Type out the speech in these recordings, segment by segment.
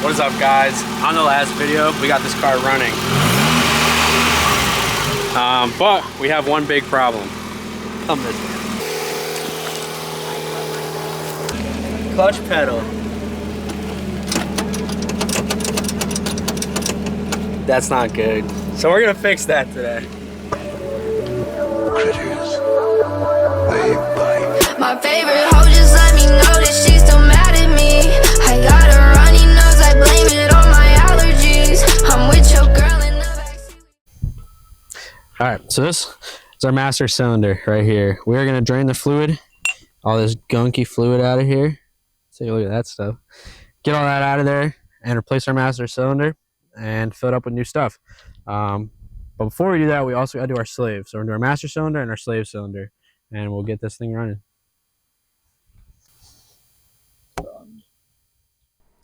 What is up, guys? On the last video, we got this car running. But we have one big problem. Come this way. Clutch pedal. That's not good. So we're gonna fix that today. Critters, they bite. My favorite hoe just let me know that she's still mad at me. I got a runny nose, I blame it on my allergies. I'm with your girl in the backseat. Alright, so this is our master cylinder right here. We are gonna drain the fluid, all this gunky fluid out of here. Take a look at that stuff. Get all that out of there and replace our master cylinder and fill it up with new stuff. But before we do that, we also gotta do our slave. So we're gonna do our master cylinder and our slave cylinder, and we'll get this thing running.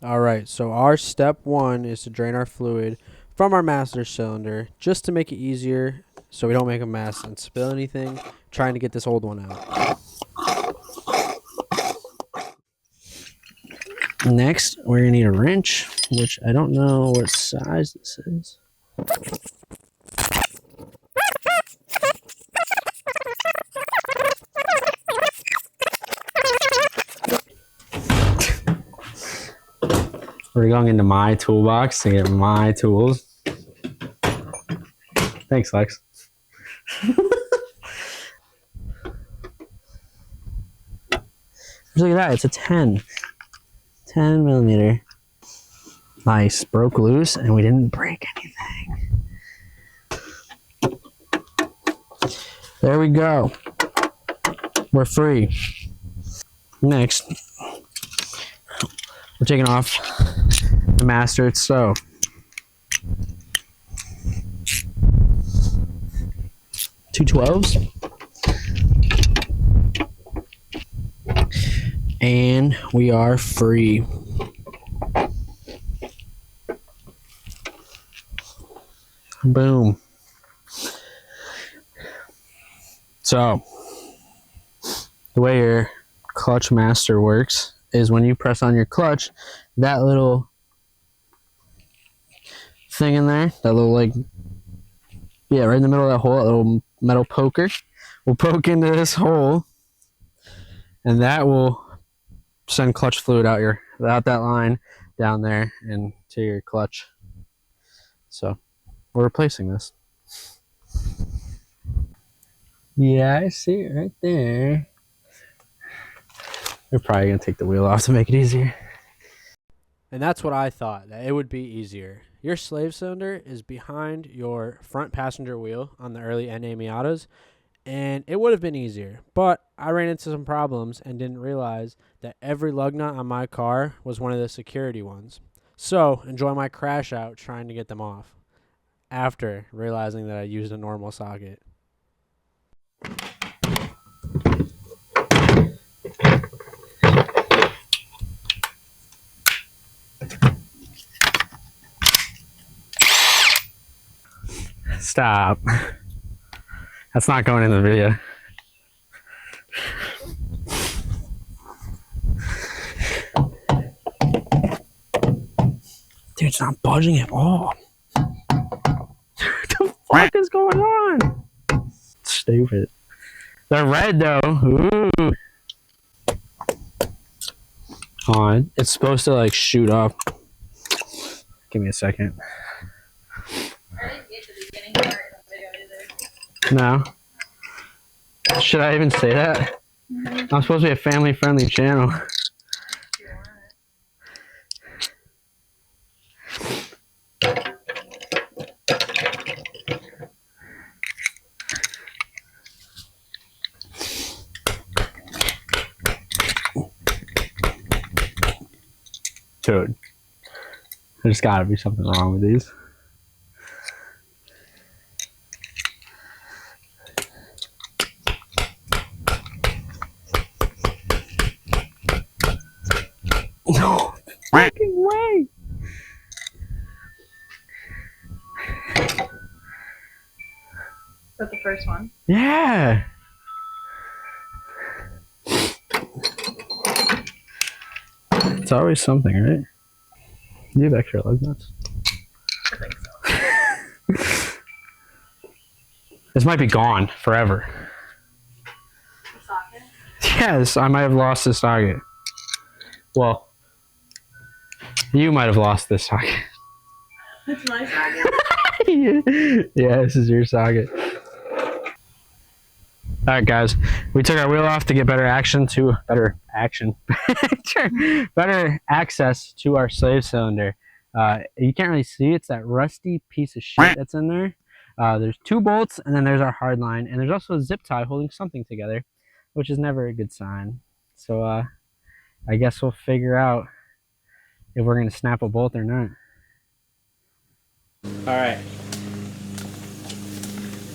All right, so our step one is to drain our fluid from our master cylinder, just to make it easier so we don't make a mess and spill anything trying to get this old one out. Next, we're gonna need a wrench, which I don't know what size this is. We're going into my toolbox to get my tools. Thanks, Lex. Look at that, it's a 10 millimeter. Nice, broke loose and we didn't break anything. There we go. We're free. Next, we're taking off the master itself. Two 12s. And we are free. Boom. So, the way your clutch master works is when you press on your clutch, that little thing in there, that little right in the middle of that hole, that little metal poker will poke into this hole, and that will send clutch fluid out that line down there and to your clutch. So we're replacing this. Yeah, I see it right there. We're probably gonna take the wheel off to make it easier. And that's what I thought, that it would be easier. Your slave cylinder is behind your front passenger wheel on the early NA Miatas, and it would have been easier. But I ran into some problems and didn't realize that every lug nut on my car was one of the security ones. So enjoy my crash out trying to get them off, after realizing that I used a normal socket. Stop. That's not going in the video. Dude, it's not budging at all. What the fuck is going on? Stupid. They're red though. Ooh. On. It's supposed to shoot up. Give me a second. I didn't get the beginning part of the video either. No. Should I even say that? I'm supposed to be a family-friendly channel. Dude, there's gotta be something wrong with these. No fucking way! Is that the first one? Yeah! It's always something, right? Do you have extra lug nuts? I think so. This might be gone forever. The socket? Yes, I might have lost this socket. Well, you might have lost this socket. It's my socket. Yeah, this is your socket. Alright guys, we took our wheel off to get better access to our slave cylinder. You can't really see, it's that rusty piece of shit that's in there. There's 2 bolts and then there's our hard line, and there's also a zip tie holding something together, which is never a good sign. So I guess we'll figure out if we're gonna snap a bolt or not. Alright.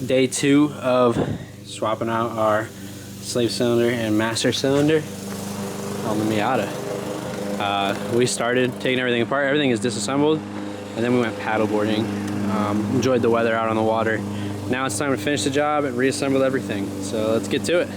Day 2 of swapping out our slave cylinder and master cylinder on the Miata. We started taking everything apart. Everything is disassembled, and then we went paddleboarding. Enjoyed the weather out on the water. Now it's time to finish the job and reassemble everything. So let's get to it.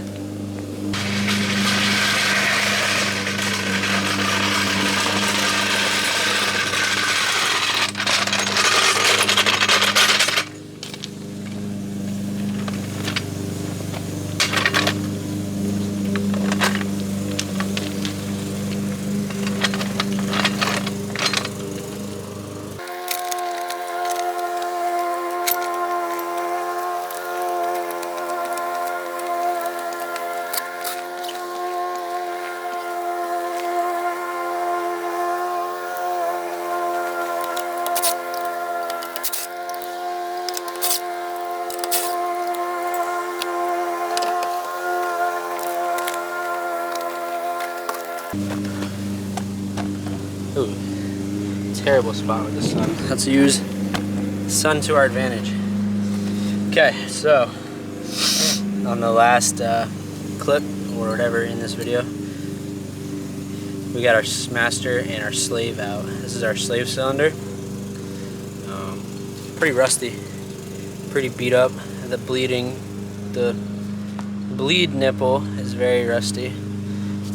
Ooh, terrible spot with the sun. Let's use sun to our advantage. Okay, so on the last clip or whatever in this video, we got our master and our slave out. This is our slave cylinder. Pretty rusty, pretty beat up. The bleed nipple is very rusty,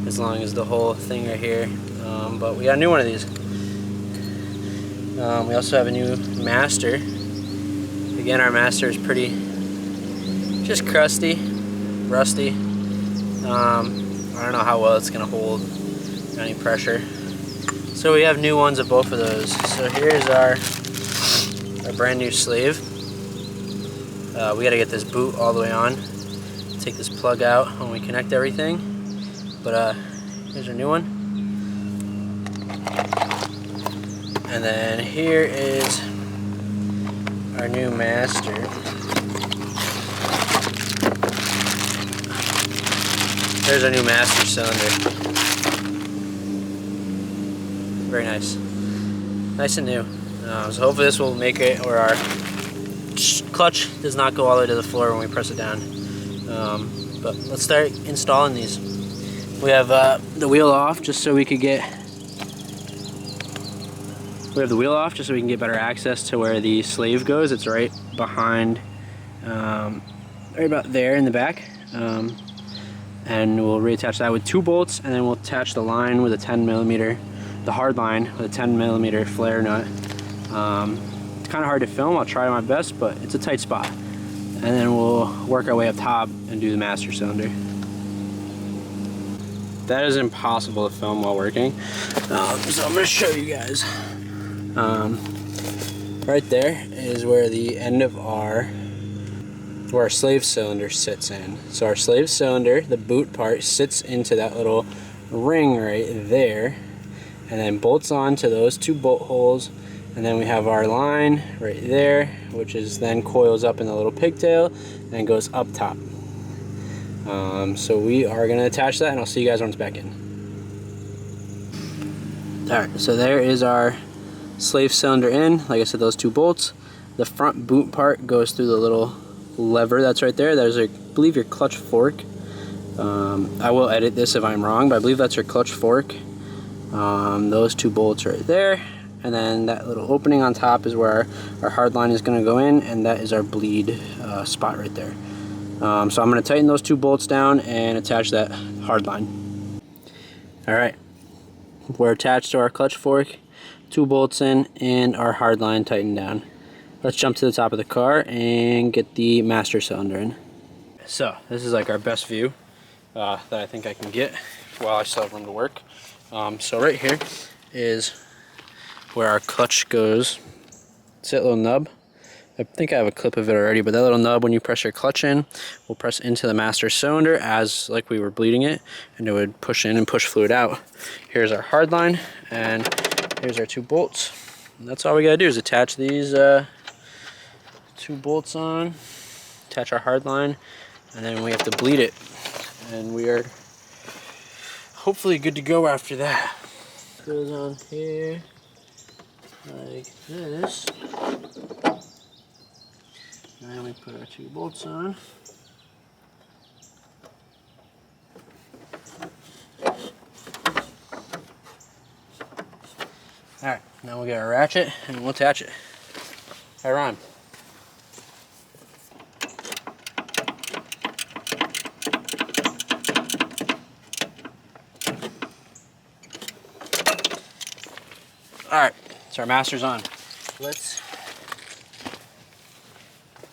as long as the whole thing right here. But we got a new one of these. We also have a new master. Again, our master is pretty just crusty, rusty. I don't know how well it's gonna hold any pressure. So we have new ones of both of those. So here's our brand new slave. We gotta get this boot all the way on. Take this plug out when we connect everything. But here's our new one. And then here is our new master. There's our new master cylinder. Very nice. Nice and new. So hopefully this will make it where our clutch does not go all the way to the floor when we press it down. But let's start installing these. We have the wheel off just so we could get better access to where the slave goes. It's right behind, right about there in the back. And we'll reattach that with 2 bolts, and then we'll attach the line with a 10mm, the hard line with a 10mm flare nut. It's kind of hard to film. I'll try my best, but it's a tight spot. And then we'll work our way up top and do the master cylinder. That is impossible to film while working, so I'm going to show you guys. Right there is where the end of where our slave cylinder sits in. So our slave cylinder, the boot part, sits into that little ring right there, and then bolts on to those 2 bolt holes. And then we have our line right there, which is then coils up in the little pigtail and goes up top. So we are going to attach that, and I'll see you guys when it's back in. Alright, so there is our slave cylinder in. Like I said, those 2 bolts. The front boot part goes through the little lever that's right there. There's, I believe, your clutch fork. I will edit this if I'm wrong, but I believe that's your clutch fork. Those 2 bolts right there. And then that little opening on top is where our hard line is going to go in, and that is our bleed spot right there. So I'm going to tighten those 2 bolts down and attach that hard line. Alright, we're attached to our clutch fork. 2 bolts in, and our hard line tightened down. Let's jump to the top of the car and get the master cylinder in. So this is like our best view that I think I can get while I still have room to work. So right here is where our clutch goes. See that little nub? I think I have a clip of it already, but that little nub, when you press your clutch in, will press into the master cylinder as like we were bleeding it, and it would push in and push fluid out. Here's our hard line, and here's our 2 bolts. And that's all we gotta do is attach these 2 bolts on, attach our hard line, and then we have to bleed it. And we are hopefully good to go after that. Goes on here like this. And then we put our 2 bolts on. Alright, now we'll get our ratchet and we'll attach it. Hey Ron. Alright, so our master's on. Let's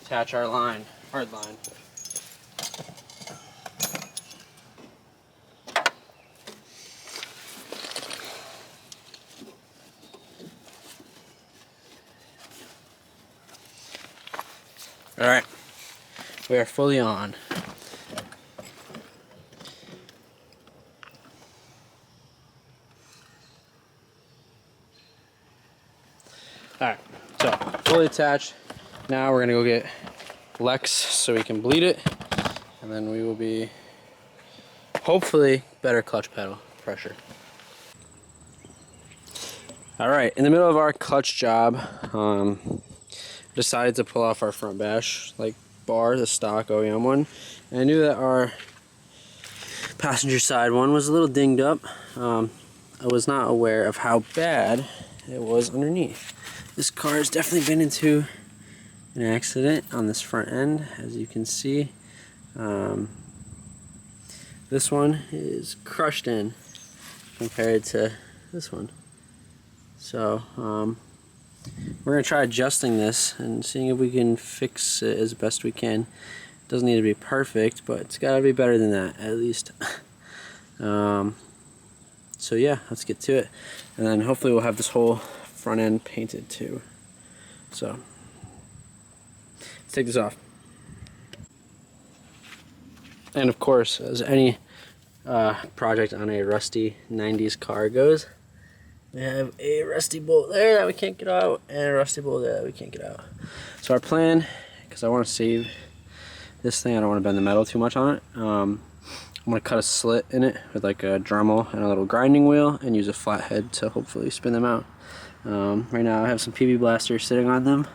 attach our line, hard line. All right, we are fully on. All right, so fully attached. Now we're gonna go get Lex so we can bleed it, and then we will be hopefully better clutch pedal pressure. All right, in the middle of our clutch job, decided to pull off our front bash like bar, the stock OEM one, and I knew that our passenger side one was a little dinged up. I was not aware of how bad it was underneath. This car has definitely been into an accident on this front end, as you can see. This one is crushed in compared to this one. So we're going to try adjusting this and seeing if we can fix it as best we can. It doesn't need to be perfect, but it's got to be better than that at least. So yeah, let's get to it, and then hopefully we'll have this whole front end painted too. So let's take this off. And of course, as any project on a rusty 90s car goes, we have a rusty bolt there that we can't get out, and a rusty bolt there that we can't get out. So our plan, because I want to save this thing, I don't want to bend the metal too much on it. I'm going to cut a slit in it with like a Dremel and a little grinding wheel and use a flathead to hopefully spin them out. Right now I have some PB blasters sitting on them,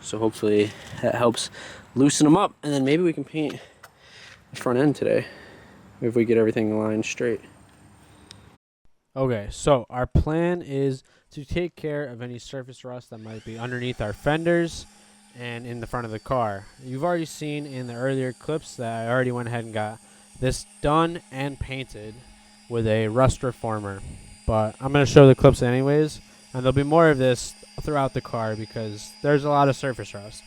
so hopefully that helps loosen them up, and then maybe we can paint the front end today if we get everything lined straight. Okay, so our plan is to take care of any surface rust that might be underneath our fenders and in the front of the car. You've already seen in the earlier clips that I already went ahead and got this done and painted with a rust reformer. But I'm going to show the clips anyways, and there'll be more of this throughout the car because there's a lot of surface rust.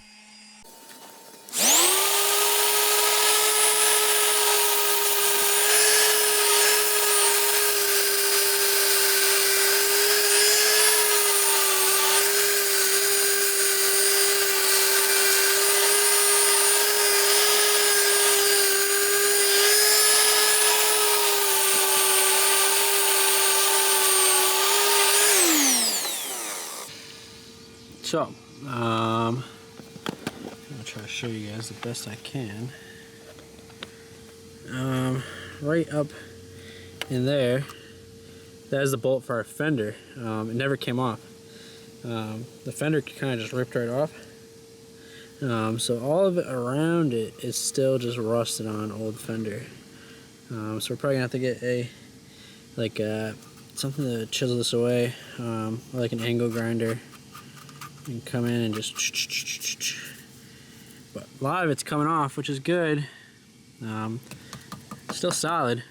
So, I'm going to try to show you guys the best I can. Right up in there, that is the bolt for our fender. It never came off. The fender kind of just ripped right off. So all of it around it is still just rusted on old fender. So we're probably going to have to get something to chisel this away, or like an angle grinder. You can come in and just, but a lot of it's coming off, which is good. Still solid.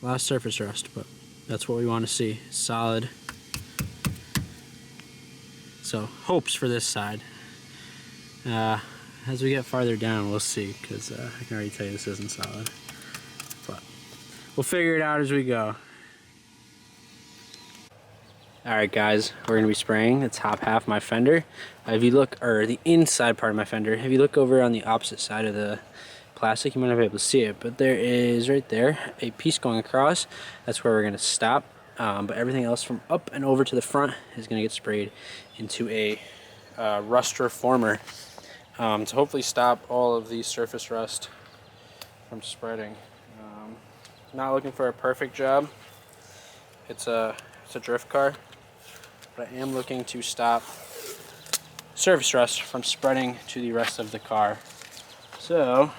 A lot of surface rust, but That's what we want to see, solid. So hopes for this side. As we get farther down, we'll see, because I can already tell you this isn't solid. But we'll figure it out as we go. Alright guys, we're going to be spraying the top half of my fender. If you look, or the inside part of my fender, if you look over on the opposite side of the plastic, you might not be able to see it, but there is right there a piece going across. That's where we're going to stop. But everything else from up and over to the front is going to get sprayed into a rust reformer to hopefully stop all of the surface rust from spreading. Not looking for a perfect job. It's a drift car, but I am looking to stop surface rust from spreading to the rest of the car. So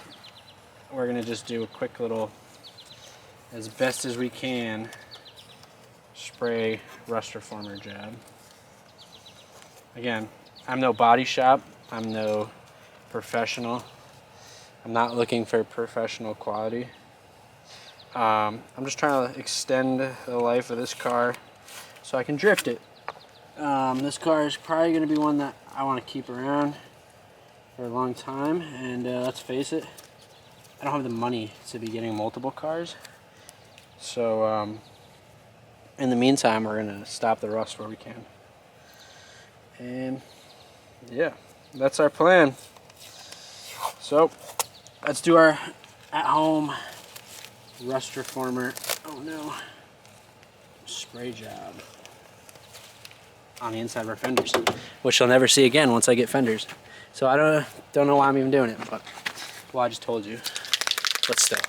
we're going to just do a quick little, as best as we can, spray rust reformer job. Again, I'm no body shop, I'm no professional. I'm not looking for professional quality. I'm just trying to extend the life of this car so I can drift it. This car is probably going to be one that I want to keep around for a long time, and let's face it, I don't have the money to be getting multiple cars. So in the meantime, we're going to stop the rust where we can. And yeah, that's our plan. So let's do our at-home rust reformer, oh no, spray job on the inside of our fenders, which you'll never see again once I get fenders. So I don't know why I'm even doing it, but well, I just told you, but still.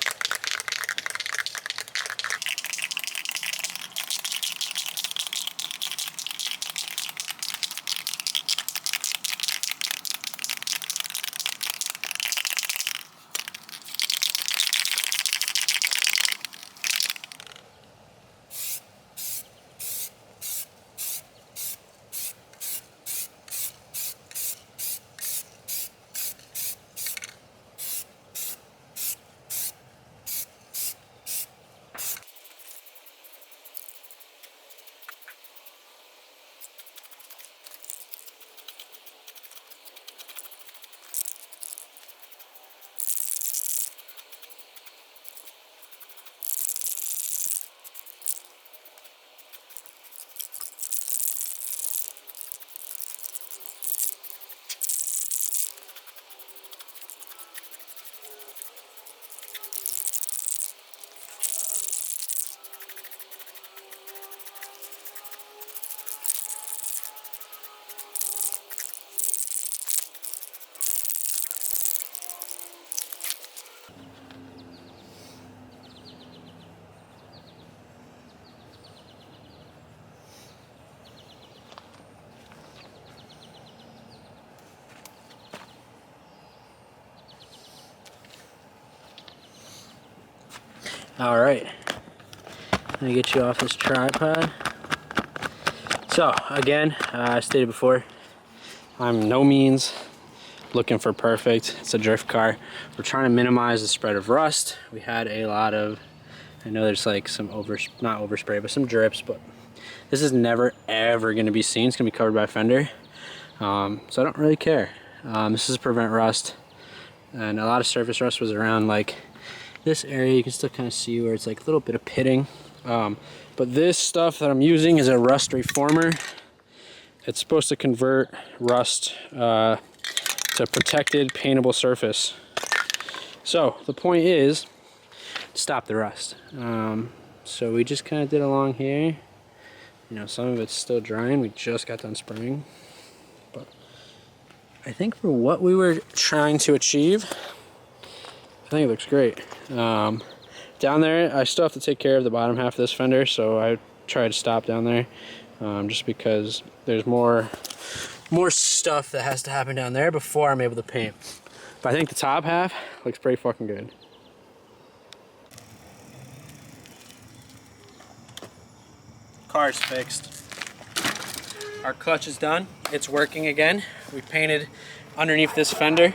All right, let me get you off this tripod. So again, I stated before, I'm no means looking for perfect. It's a drift car. We're trying to minimize the spread of rust. We had a lot of, I know there's like some not overspray, but some drips, but this is never ever gonna be seen. It's gonna be covered by a fender. So I don't really care. This is to prevent rust. And a lot of surface rust was around like this area. You can still kind of see where it's like a little bit of pitting. But this stuff that I'm using is a rust reformer. It's supposed to convert rust to protected paintable surface. So the point is stop the rust. So we just kind of did along here. You know, some of it's still drying. We just got done spraying. But I think for what we were trying to achieve, I think it looks great. Down there, I still have to take care of the bottom half of this fender, so I try to stop down there, just because there's more stuff that has to happen down there before I'm able to paint. But I think the top half looks pretty fucking good. Car's fixed. Our clutch is done. It's working again. We painted underneath this fender.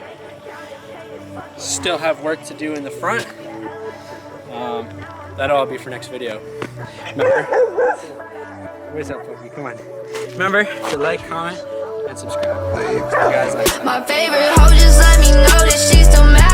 Still have work to do in the front. that'll all be for next video. Remember? Where's that puppy? Come on. Remember to like, comment, and subscribe. See you guys next time. My favorite hoe just let me know that she's still mad